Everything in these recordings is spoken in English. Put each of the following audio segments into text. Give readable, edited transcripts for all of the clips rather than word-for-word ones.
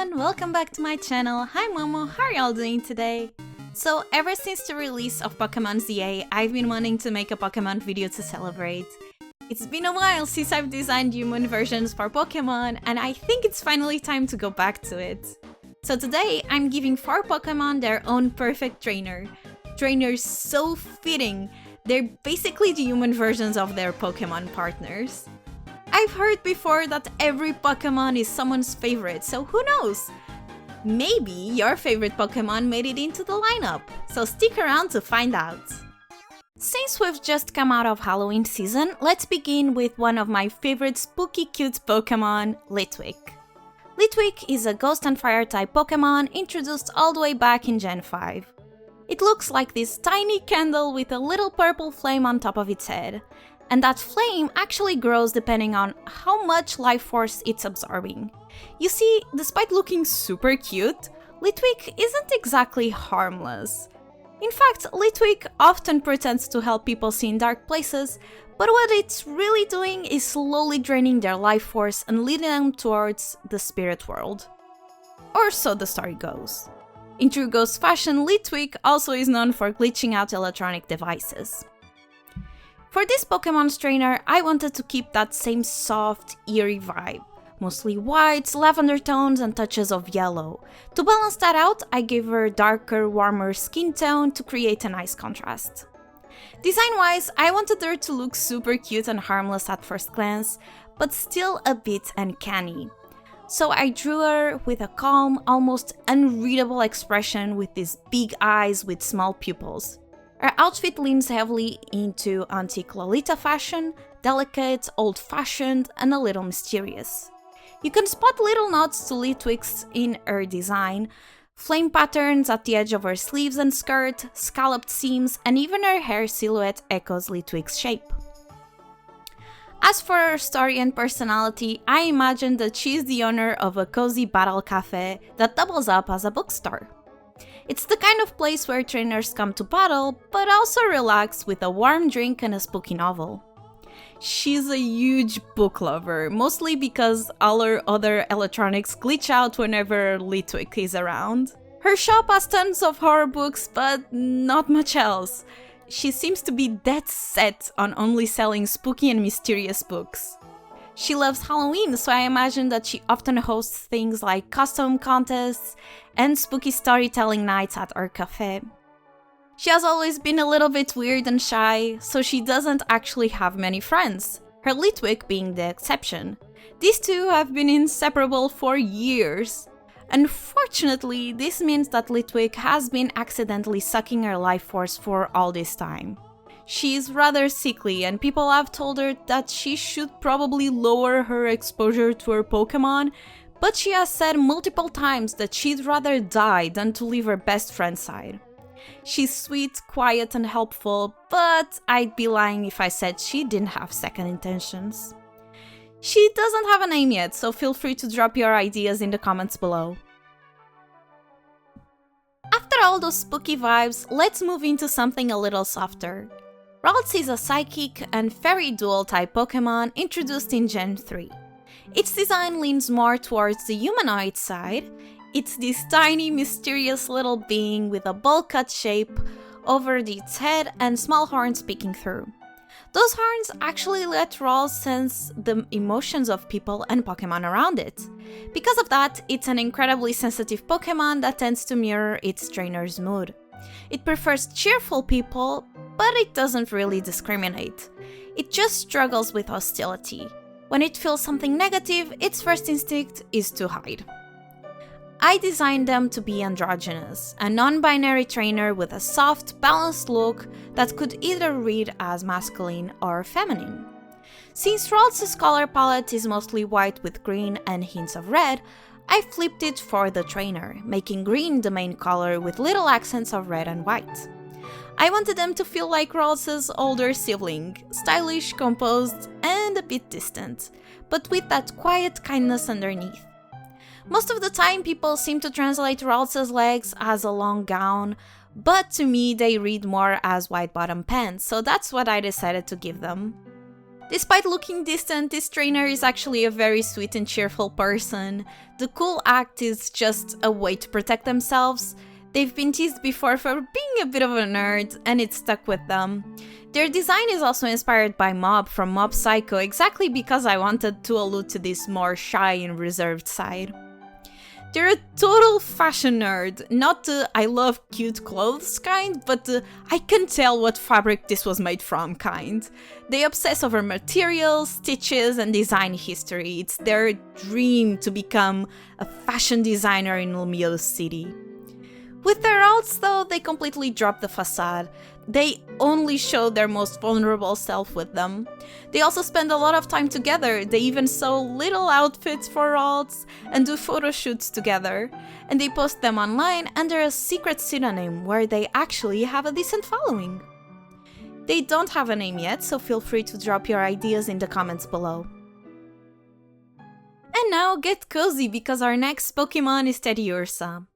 everyone, welcome back to my channel. Hi Momo, how are y'all doing today? So ever since the release of Pokémon Z-A, I've been wanting to make a Pokémon video to celebrate. It's been a while since I've designed human versions for Pokémon, and I think it's finally time to go back to it. So today, I'm giving 4 Pokémon their own perfect trainer. Trainers so fitting, they're basically the human versions of their Pokémon partners. I've heard before that every Pokémon is someone's favorite, so who knows? Maybe your favorite Pokémon made it into the lineup, so stick around to find out. Since we've just come out of Halloween season, let's begin with one of my favorite spooky cute Pokémon, Litwick. Litwick is a Ghost and Fire type Pokémon introduced all the way back in Gen 5. It looks like this tiny candle with a little purple flame on top of its head. And that flame actually grows depending on how much life force it's absorbing. You see, despite looking super cute, Litwick isn't exactly harmless. In fact, Litwick often pretends to help people see in dark places, but what it's really doing is slowly draining their life force and leading them towards the spirit world. Or so the story goes. In true ghost fashion, Litwick also is known for glitching out electronic devices. For this Pokémon's trainer, I wanted to keep that same soft, eerie vibe. Mostly whites, lavender tones, and touches of yellow. To balance that out, I gave her a darker, warmer skin tone to create a nice contrast. Design-wise, I wanted her to look super cute and harmless at first glance, but still a bit uncanny. So I drew her with a calm, almost unreadable expression with these big eyes with small pupils. Her outfit leans heavily into antique Lolita fashion, delicate, old-fashioned, and a little mysterious. You can spot little nods to Litwick's in her design, flame patterns at the edge of her sleeves and skirt, scalloped seams, and even her hair silhouette echoes Litwick's shape. As for her story and personality, I imagine that she is the owner of a cozy battle cafe that doubles up as a bookstore. It's the kind of place where trainers come to battle, but also relax with a warm drink and a spooky novel. She's a huge book lover, mostly because all her other electronics glitch out whenever Litwick is around. Her shop has tons of horror books, but not much else. She seems to be dead set on only selling spooky and mysterious books. She loves Halloween, so I imagine that she often hosts things like costume contests and spooky storytelling nights at her cafe. She has always been a little bit weird and shy, so she doesn't actually have many friends, her Litwick being the exception. These two have been inseparable for years. Unfortunately, this means that Litwick has been accidentally sucking her life force for all this time. She's rather sickly, and people have told her that she should probably lower her exposure to her Pokémon, but she has said multiple times that she'd rather die than to leave her best friend's side. She's sweet, quiet, and helpful, but I'd be lying if I said she didn't have second intentions. She doesn't have a name yet, so feel free to drop your ideas in the comments below. After all those spooky vibes, let's move into something a little softer. Ralts is a psychic and fairy dual type Pokémon introduced in Gen 3. Its design leans more towards the humanoid side. It's this tiny, mysterious little being with a bowl-cut shape over its head and small horns peeking through. Those horns actually let Ralts sense the emotions of people and Pokémon around it. Because of that, it's an incredibly sensitive Pokémon that tends to mirror its trainer's mood. It prefers cheerful people, but it doesn't really discriminate. It just struggles with hostility. When it feels something negative, its first instinct is to hide. I designed them to be androgynous, a non-binary trainer with a soft, balanced look that could either read as masculine or feminine. Since Ralts' color palette is mostly white with green and hints of red, I flipped it for the trainer, making green the main color with little accents of red and white. I wanted them to feel like Ralts' older sibling, stylish, composed, and a bit distant, but with that quiet kindness underneath. Most of the time people seem to translate Ralts' legs as a long gown, but to me they read more as white bottom pants, so that's what I decided to give them. Despite looking distant, this trainer is actually a very sweet and cheerful person. The cool act is just a way to protect themselves. They've been teased before for being a bit of a nerd, and it stuck with them. Their design is also inspired by Mob from Mob Psycho, exactly because I wanted to allude to this more shy and reserved side. They're a total fashion nerd, not the I love cute clothes kind, but the I can tell what fabric this was made from kind. They obsess over materials, stitches, and design history. It's their dream to become a fashion designer in Lumiose City. With their Ralts though, they completely drop the facade. They only show their most vulnerable self with them. They also spend a lot of time together. They even sew little outfits for Ralts and do photo shoots together. And they post them online under a secret pseudonym where they actually have a decent following. They don't have a name yet, so feel free to drop your ideas in the comments below. And now get cozy because our next Pokemon is Teddiursa.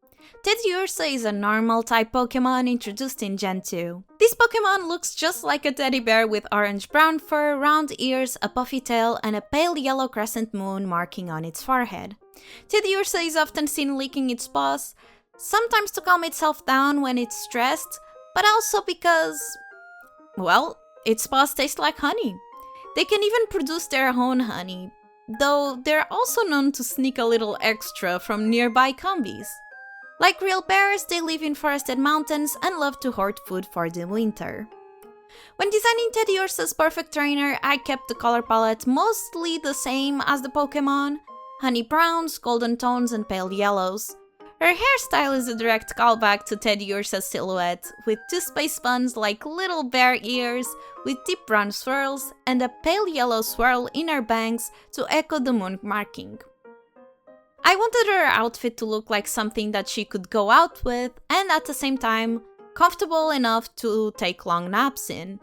Teddiursa is a normal type Pokemon introduced in Gen 2. This Pokemon looks just like a teddy bear with orange-brown fur, round ears, a puffy tail, and a pale yellow crescent moon marking on its forehead. Teddiursa is often seen licking its paws, sometimes to calm itself down when it's stressed, but also because, well, its paws taste like honey. They can even produce their own honey, though they're also known to sneak a little extra from nearby combis. Like real bears, they live in forested mountains and love to hoard food for the winter. When designing Teddiursa's perfect trainer, I kept the color palette mostly the same as the Pokemon: honey browns, golden tones, and pale yellows. Her hairstyle is a direct callback to Teddiursa's silhouette, with two space buns like little bear ears, with deep brown swirls, and a pale yellow swirl in her bangs to echo the moon marking. I wanted her outfit to look like something that she could go out with, and at the same time, comfortable enough to take long naps in.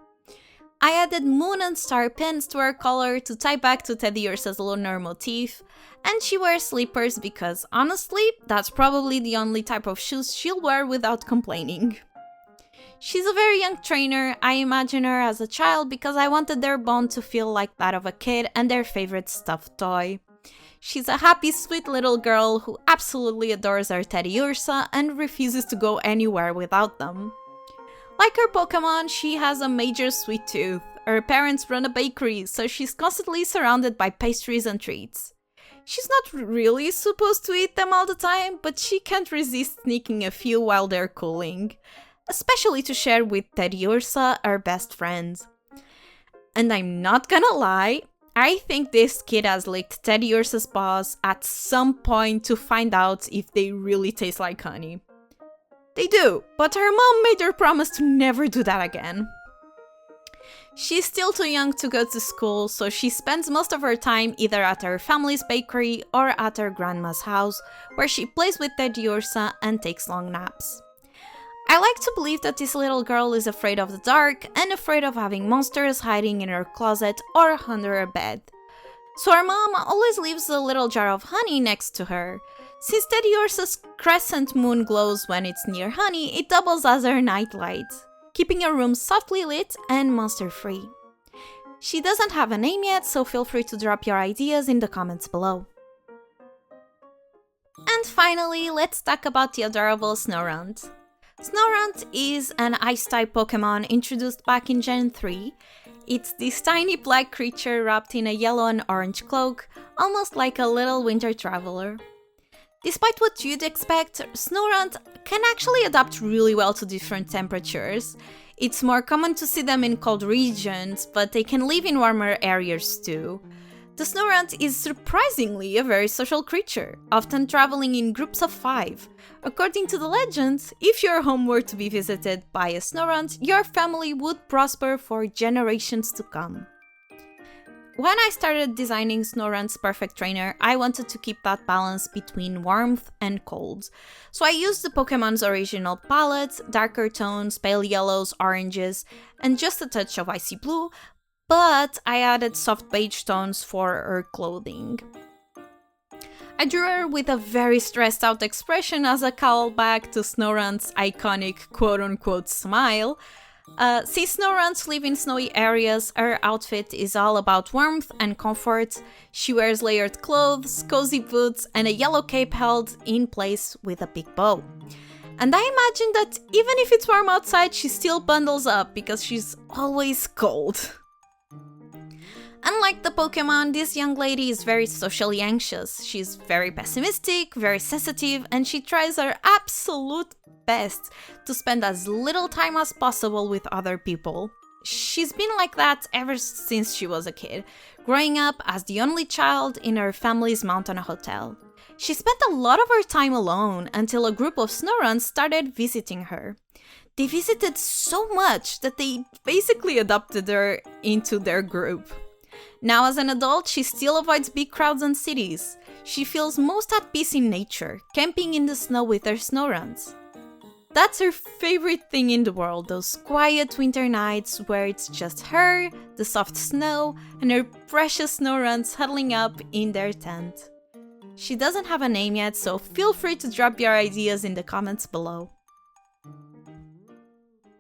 I added moon and star pins to her collar to tie back to Teddiursa's lunar motif, and she wears slippers because, honestly, that's probably the only type of shoes she'll wear without complaining. She's a very young trainer. I imagine her as a child because I wanted their bond to feel like that of a kid and their favorite stuffed toy. She's a happy, sweet little girl who absolutely adores her Teddiursa and refuses to go anywhere without them. Like her Pokemon, she has a major sweet tooth. Her parents run a bakery, so she's constantly surrounded by pastries and treats. She's not really supposed to eat them all the time, but she can't resist sneaking a few while they're cooling, especially to share with Teddiursa, her best friend. And I'm not gonna lie, I think this kid has licked Teddiursa's paws at some point to find out if they really taste like honey. They do, but her mom made her promise to never do that again. She's still too young to go to school, so she spends most of her time either at her family's bakery or at her grandma's house, where she plays with Teddiursa and takes long naps. I like to believe that this little girl is afraid of the dark and afraid of having monsters hiding in her closet or under her bed. So her mom always leaves a little jar of honey next to her. Since Teddiursa's crescent moon glows when it's near honey, it doubles as her nightlight, keeping her room softly lit and monster-free. She doesn't have a name yet, so feel free to drop your ideas in the comments below. And finally, let's talk about the adorable Snorunt. Snorunt is an Ice-type Pokemon introduced back in Gen 3. It's this tiny black creature wrapped in a yellow and orange cloak, almost like a little winter traveler. Despite what you'd expect, Snorunt can actually adapt really well to different temperatures. It's more common to see them in cold regions, but they can live in warmer areas too. The Snorunt is surprisingly a very social creature, often traveling in groups of 5. According to the legend, if your home were to be visited by a Snorunt, your family would prosper for generations to come. When I started designing Snorunt's perfect trainer, I wanted to keep that balance between warmth and cold. So I used the Pokemon's original palette, darker tones, pale yellows, oranges, and just a touch of icy blue, but I added soft beige tones for her clothing. I drew her with a very stressed out expression as a callback to Snorunt's iconic quote-unquote smile. Since Snorunts live in snowy areas, her outfit is all about warmth and comfort. She wears layered clothes, cozy boots, and a yellow cape held in place with a big bow. And I imagine that even if it's warm outside, she still bundles up because she's always cold. Unlike the Pokemon, this young lady is very socially anxious. She's very pessimistic, very sensitive, and she tries her absolute best to spend as little time as possible with other people. She's been like that ever since she was a kid, growing up as the only child in her family's mountain hotel. She spent a lot of her time alone until a group of Snorunts started visiting her. They visited so much that they basically adopted her into their group. Now as an adult, she still avoids big crowds and cities. She feels most at peace in nature, camping in the snow with her Snowrunts. That's her favorite thing in the world, those quiet winter nights where it's just her, the soft snow, and her precious Snowrunts huddling up in their tent. She doesn't have a name yet, so feel free to drop your ideas in the comments below.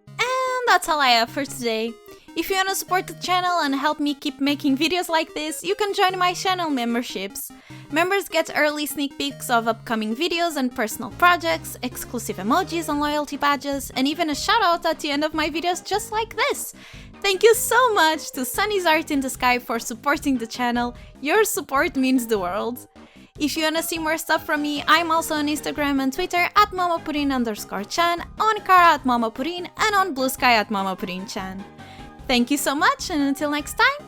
And that's all I have for today. If you want to support the channel and help me keep making videos like this, you can join my channel memberships. Members get early sneak peeks of upcoming videos and personal projects, exclusive emojis and loyalty badges, and even a shoutout at the end of my videos just like this. Thank you so much to Sunny's Art in the Sky for supporting the channel. Your support means the world. If you wanna see more stuff from me, I'm also on Instagram and Twitter at momopurin_chan, on Kara at momopurin, and on Blue Sky at momopurin-chan. Thank you so much, and until next time,